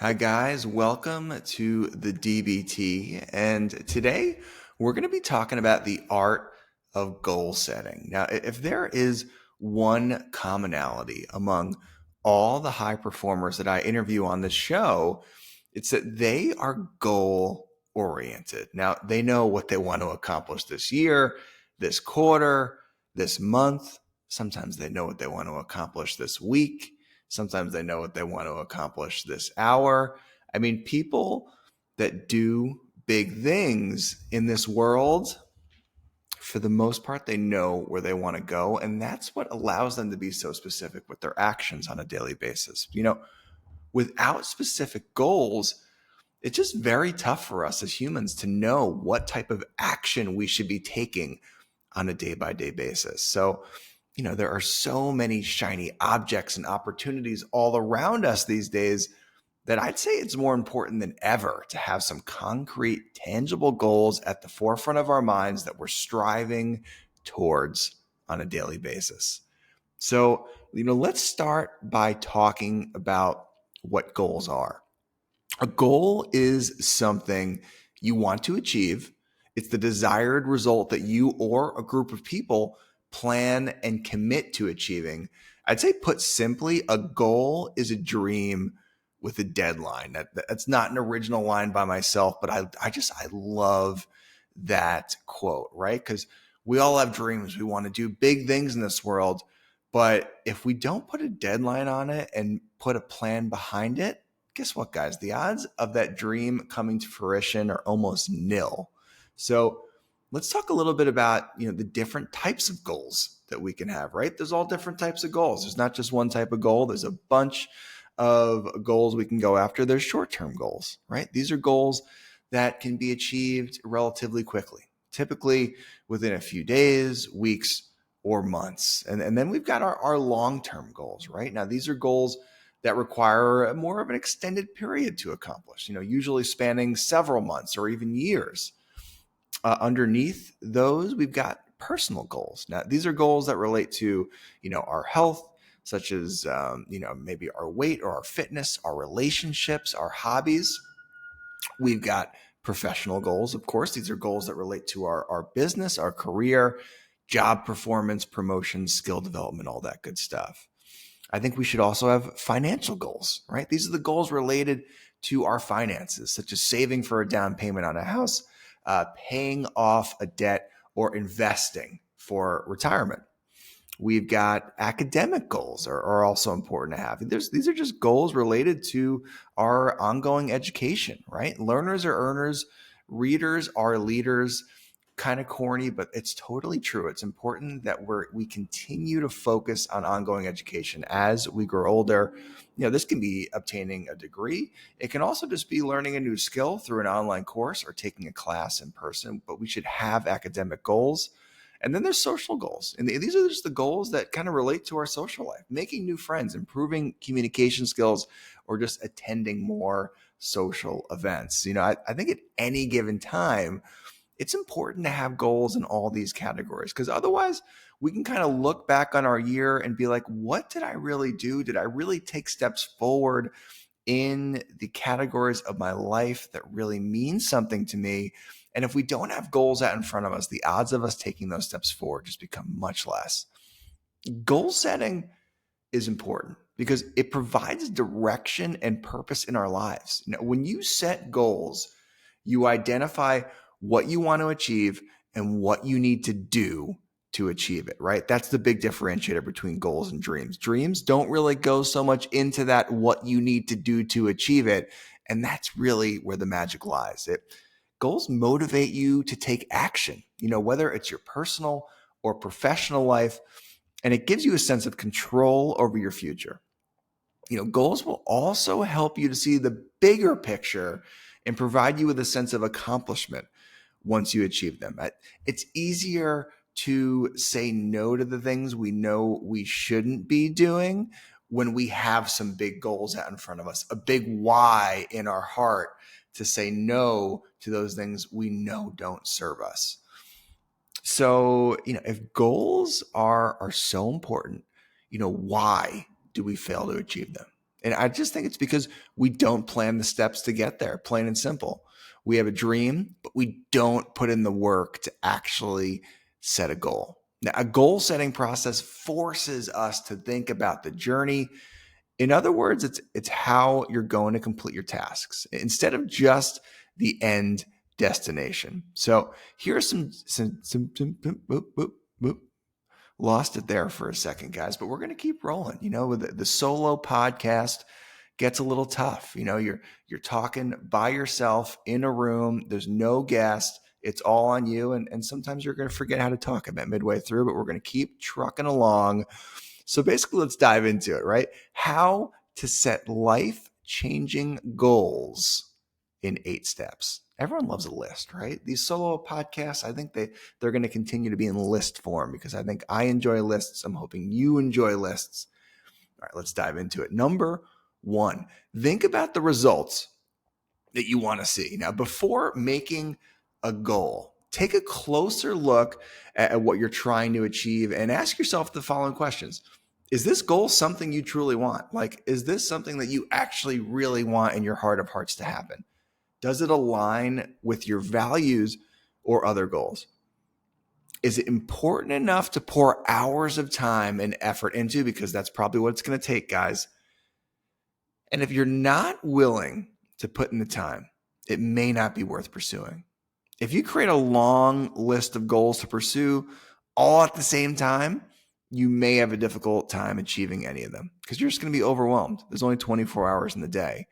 Hi, guys. Welcome to the DBT. And today we're going to be talking about the art of goal setting. Now, if there is one commonality among all the high performers that I interview on this show, it's that they are goal oriented. Now, they know what they want to accomplish this year, this quarter, this month. Sometimes they know what they want to accomplish this week. Sometimes they know what they want to accomplish this hour. I mean, people that do big things in this world, for the most part, they know where they want to go. And that's what allows them to be so specific with their actions on a daily basis. Without specific goals, it's just very tough for us as humans to know what type of action we should be taking on a day by day basis. So, there are so many shiny objects and opportunities all around us these days that I'd say it's more important than ever to have some concrete, tangible goals at the forefront of our minds that we're striving towards on a daily basis. So, let's start by talking about what goals are. A goal is something you want to achieve. It's the desired result that you or a group of people plan and commit to achieving. I'd say, put simply, a goal is a dream with a deadline. That's not an original line by myself, but I love that quote, right? Because we all have dreams. We want to do big things in this world. But if we don't put a deadline on it and put a plan behind it, guess what, guys? The odds of that dream coming to fruition are almost nil. So let's talk a little bit about, the different types of goals that we can have, right? There's all different types of goals. There's not just one type of goal. There's a bunch of goals we can go after. There's short-term goals, right? These are goals that can be achieved relatively quickly, typically within a few days, weeks, or months. And then we've got our long-term goals, right? Now, these are goals that require more of an extended period to accomplish, usually spanning several months or even years. Underneath those, we've got personal goals. Now, these are goals that relate to, our health, such as, maybe our weight or our fitness, our relationships, our hobbies. We've got professional goals, of course. These are goals that relate to our business, our career, job performance, promotion, skill development, all that good stuff. I think we should also have financial goals, right? These are the goals related to our finances, such as saving for a down payment on a house, paying off a debt, or investing for retirement. We've got academic goals are also important to have. These are just goals related to our ongoing education, right? Learners are earners, readers are leaders. Kind of corny, but it's totally true. It's important that we continue to focus on ongoing education as we grow older. This can be obtaining a degree. It can also just be learning a new skill through an online course or taking a class in person, but we should have academic goals. And then there's social goals. And these are just the goals that kind of relate to our social life, making new friends, improving communication skills, or just attending more social events. I think at any given time, it's important to have goals in all these categories, because otherwise we can kind of look back on our year and be like, what did I really do? Did I really take steps forward in the categories of my life that really mean something to me? And if we don't have goals out in front of us, the odds of us taking those steps forward just become much less. Goal setting is important because it provides direction and purpose in our lives. When you set goals, you identify what you want to achieve and what you need to do to achieve it, right? That's the big differentiator between goals and dreams. Dreams don't really go so much into that, what you need to do to achieve it. And that's really where the magic lies. Goals motivate you to take action, whether it's your personal or professional life, and it gives you a sense of control over your future. Goals will also help you to see the bigger picture and provide you with a sense of accomplishment once you achieve them. It's easier to say no to the things we know we shouldn't be doing when we have some big goals out in front of us, a big why in our heart to say no to those things we know don't serve us. So, if goals are so important, why do we fail to achieve them? And I just think it's because we don't plan the steps to get there, plain and simple. We have a dream, but we don't put in the work to actually set a goal. Now, a goal setting process forces us to think about the journey. In other words, it's how you're going to complete your tasks instead of just the end destination. So here's some lost it there for a second, guys, but we're going to keep rolling. With the solo podcast gets a little tough. You're talking by yourself in a room. There's no guest. It's all on you. And sometimes you're going to forget how to talk about midway through, but we're going to keep trucking along. So basically, let's dive into it, right? How to set life-changing goals in 8 steps. Everyone loves a list, right? These solo podcasts, I think they're going to continue to be in list form because I think I enjoy lists. I'm hoping you enjoy lists. All right, let's dive into it. Number 1, think about the results that you want to see. Now, before making a goal, take a closer look at what you're trying to achieve and ask yourself the following questions. Is this goal something you truly want? Like, is this something that you actually really want in your heart of hearts to happen? Does it align with your values or other goals? Is it important enough to pour hours of time and effort into? Because that's probably what it's going to take, guys. And if you're not willing to put in the time, it may not be worth pursuing. If you create a long list of goals to pursue all at the same time, you may have a difficult time achieving any of them because you're just going to be overwhelmed. There's only 24 hours in the day.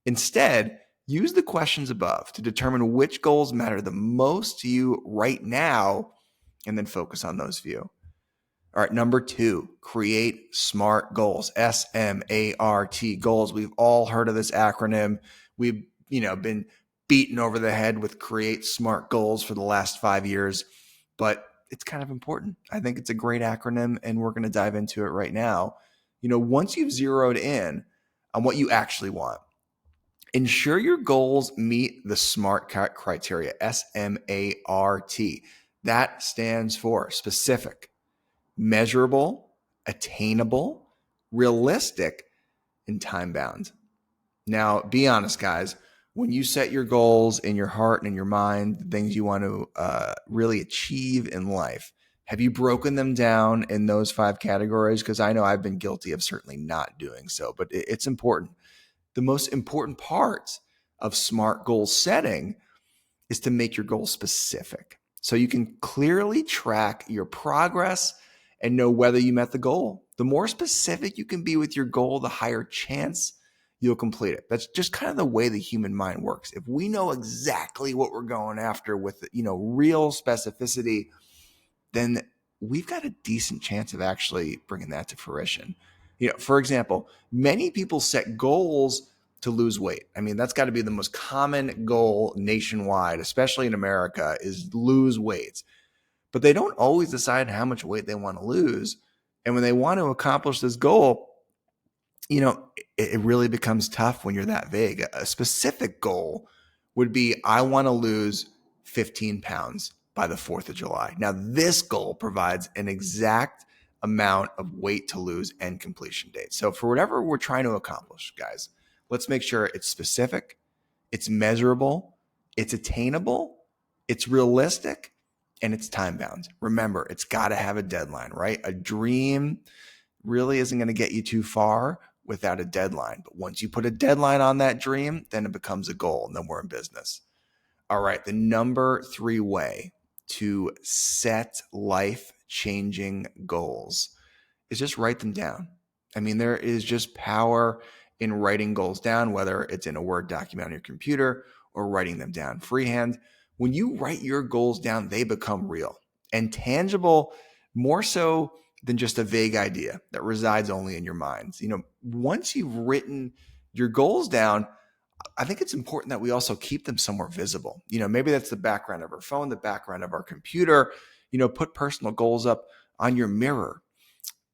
Instead, use the questions above to determine which goals matter the most to you right now, and then focus on those few. All right, number 2, create SMART goals. SMART goals. We've all heard of this acronym. We've been beaten over the head with create SMART goals for the last 5 years, but it's kind of important. I think it's a great acronym, and we're going to dive into it right now. Once you've zeroed in on what you actually want, ensure your goals meet the SMART criteria, SMART. That stands for specific, measurable, attainable, realistic, and time-bound. Now, be honest, guys. When you set your goals in your heart and in your mind, the things you want to really achieve in life, have you broken them down in those 5 categories? Because I know I've been guilty of certainly not doing so, but it's important. The most important part of SMART goal setting is to make your goal specific so you can clearly track your progress and know whether you met the goal. The more specific you can be with your goal, the higher chance you'll complete it. That's just kind of the way the human mind works. If we know exactly what we're going after with, real specificity, then we've got a decent chance of actually bringing that to fruition. For example, many people set goals to lose weight. I mean, that's got to be the most common goal nationwide, especially in America, is lose weight. But they don't always decide how much weight they want to lose. And when they want to accomplish this goal, it really becomes tough when you're that vague. A specific goal would be, I want to lose 15 pounds by the 4th of July. Now, this goal provides an exact amount of weight to lose and completion date. So for whatever we're trying to accomplish, guys, let's make sure it's specific, it's measurable, it's attainable, it's realistic, and it's time-bound. Remember, it's got to have a deadline, right? A dream really isn't going to get you too far without a deadline. But once you put a deadline on that dream, then it becomes a goal, and then we're in business. All right, the number 3 way to set life-changing goals is just write them down. I mean, there is just power in writing goals down, whether it's in a Word document on your computer or writing them down freehand. When you write your goals down, they become real and tangible, more so than just a vague idea that resides only in your minds. Once you've written your goals down, I think it's important that we also keep them somewhere visible. Maybe that's the background of our phone, the background of our computer. Put personal goals up on your mirror.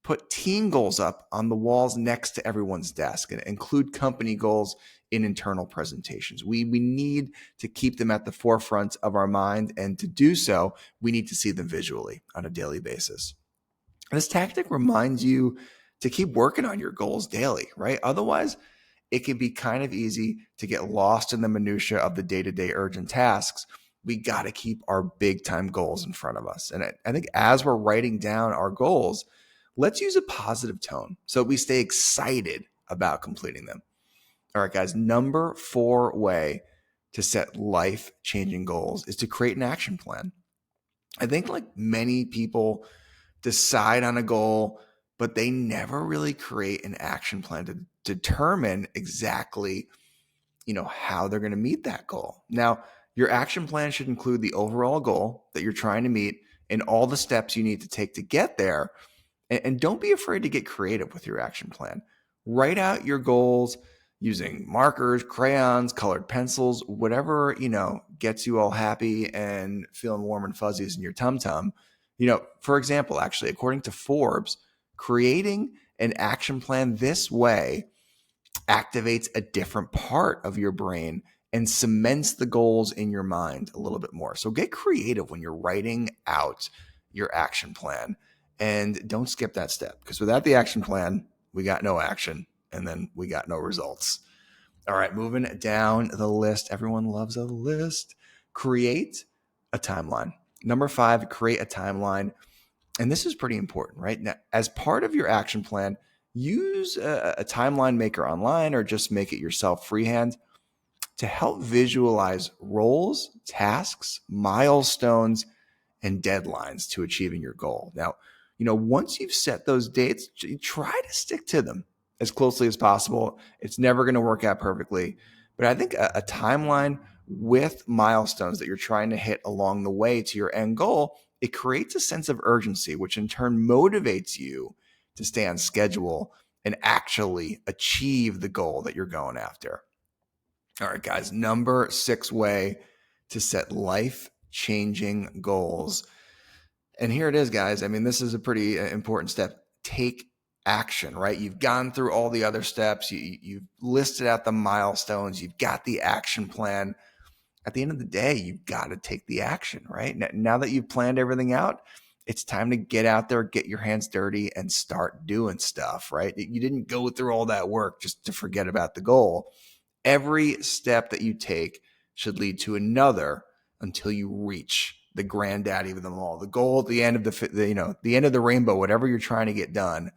Put team goals up on the walls next to everyone's desk, and include company goals in internal presentations. We need to keep them at the forefront of our mind, and to do so, we need to see them visually on a daily basis. This tactic reminds you to keep working on your goals daily, right? Otherwise, it can be kind of easy to get lost in the minutia of the day-to-day urgent tasks. We got to keep our big time goals in front of us. And I think as we're writing down our goals, let's use a positive tone so we stay excited about completing them. All right, guys, number 4 way to set life-changing goals is to create an action plan. I think like many people decide on a goal, but they never really create an action plan to determine exactly, how they're going to meet that goal. Now, your action plan should include the overall goal that you're trying to meet and all the steps you need to take to get there. And don't be afraid to get creative with your action plan. Write out your goals using markers, crayons, colored pencils, whatever, gets you all happy and feeling warm and fuzzies in your tum-tum. For example, actually, according to Forbes, creating an action plan this way activates a different part of your brain and cements the goals in your mind a little bit more. So get creative when you're writing out your action plan, and don't skip that step, because without the action plan, we got no action, and then we got no results. All right, moving down the list. Everyone loves a list. Create a timeline. Number 5, create a timeline. And this is pretty important, right? Now, as part of your action plan, use a timeline maker online or just make it yourself freehand to help visualize roles, tasks, milestones, and deadlines to achieving your goal. Now, once you've set those dates, try to stick to them as closely as possible. It's never going to work out perfectly, but I think a timeline with milestones that you're trying to hit along the way to your end goal, it creates a sense of urgency, which in turn motivates you to stay on schedule and actually achieve the goal that you're going after. All right, guys, number 6 way to set life-changing goals. And here it is, guys. I mean, this is a pretty important step. Take action, right? You've gone through all the other steps. You've listed out the milestones. You've got the action plan. At the end of the day, you've got to take the action, right? Now that you've planned everything out, it's time to get out there, get your hands dirty, and start doing stuff, right? You didn't go through all that work just to forget about the goal. Every step that you take should lead to another until you reach the granddaddy of them all. The goal at the end of the end of the rainbow, whatever you're trying to get done,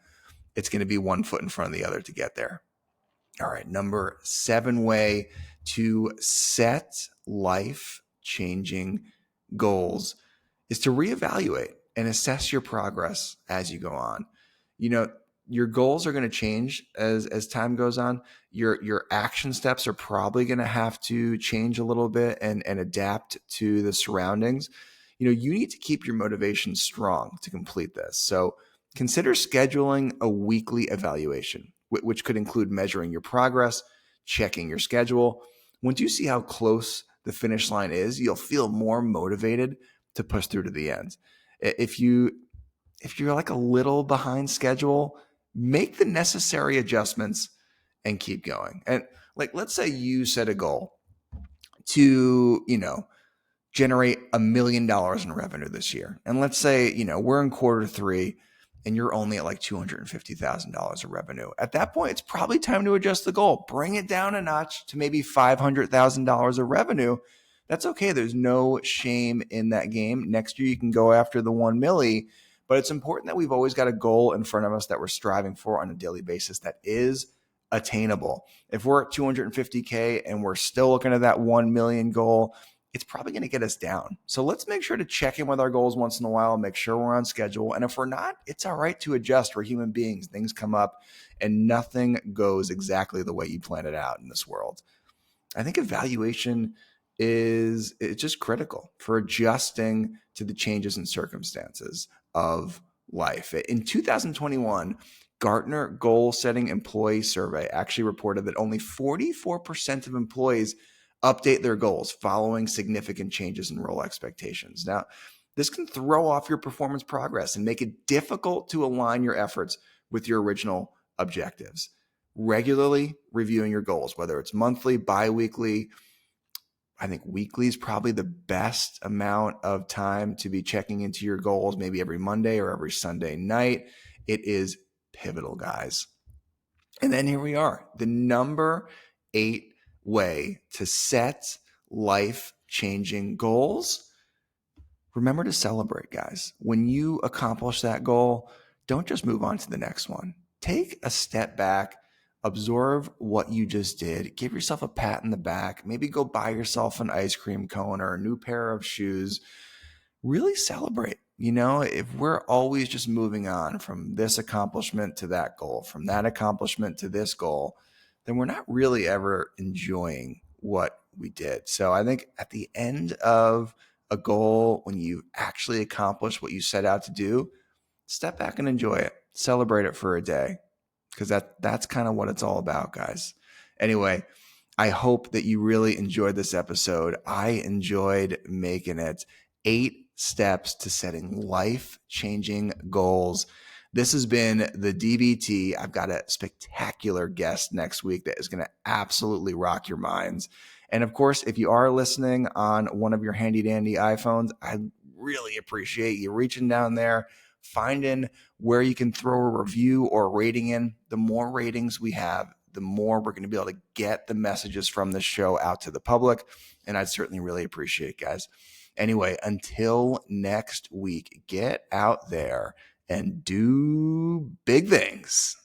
it's going to be one foot in front of the other to get there. All right, number 7 way to set life-changing goals is to reevaluate and assess your progress as you go on. Your goals are going to change as time goes on. Your action steps are probably going to have to change a little bit and adapt to the surroundings. You need to keep your motivation strong to complete this. So consider scheduling a weekly evaluation, which could include measuring your progress, checking your schedule. Once you see how close the finish line is, you'll feel more motivated to push through to the end. If you're like a little behind schedule, make the necessary adjustments and keep going. And like, let's say you set a goal to, generate $1 million in revenue this year. And let's say, we're in quarter 3 and you're only at like $250,000 of revenue. At that point, it's probably time to adjust the goal. Bring it down a notch to maybe $500,000 of revenue. That's okay. There's no shame in that game. Next year, you can go after the 1 milli, but it's important that we've always got a goal in front of us that we're striving for on a daily basis that is attainable. If we're at 250K and we're still looking at that 1 million goal, it's probably going to get us down. So let's make sure to check in with our goals once in a while and make sure we're on schedule. And if we're not, it's all right to adjust. We're human beings. Things come up and nothing goes exactly the way you planned it out in this world. I think evaluation it's just critical for adjusting to the changes in circumstances of life. In 2021, Gartner Goal Setting Employee Survey actually reported that only 44% of employees update their goals following significant changes in role expectations. Now, this can throw off your performance progress and make it difficult to align your efforts with your original objectives. Regularly reviewing your goals, whether it's monthly, bi-weekly. I think weekly is probably the best amount of time to be checking into your goals, maybe every Monday or every Sunday night. It is pivotal, guys. And then here we are, the number 8 way to set life-changing goals. Remember to celebrate, guys. When you accomplish that goal, don't just move on to the next one. Take a step back, absorb what you just did, give yourself a pat in the back, maybe go buy yourself an ice cream cone or a new pair of shoes. Really celebrate. If we're always just moving on from this accomplishment to that goal, from that accomplishment to this goal, then we're not really ever enjoying what we did. So I think at the end of a goal, when you actually accomplish what you set out to do, step back and enjoy it. Celebrate it for a day, because that's kind of what it's all about, guys. Anyway, I hope that you really enjoyed this episode. I enjoyed making it. 8 steps to setting life-changing goals. This has been the DBT. I've got a spectacular guest next week that is going to absolutely rock your minds. And of course, if you are listening on one of your handy-dandy iPhones, I really appreciate you reaching down there, finding where you can throw a review or a rating in. The more ratings we have, the more we're going to be able to get the messages from this show out to the public. And I'd certainly really appreciate it, guys. Anyway, until next week, get out there and do big things.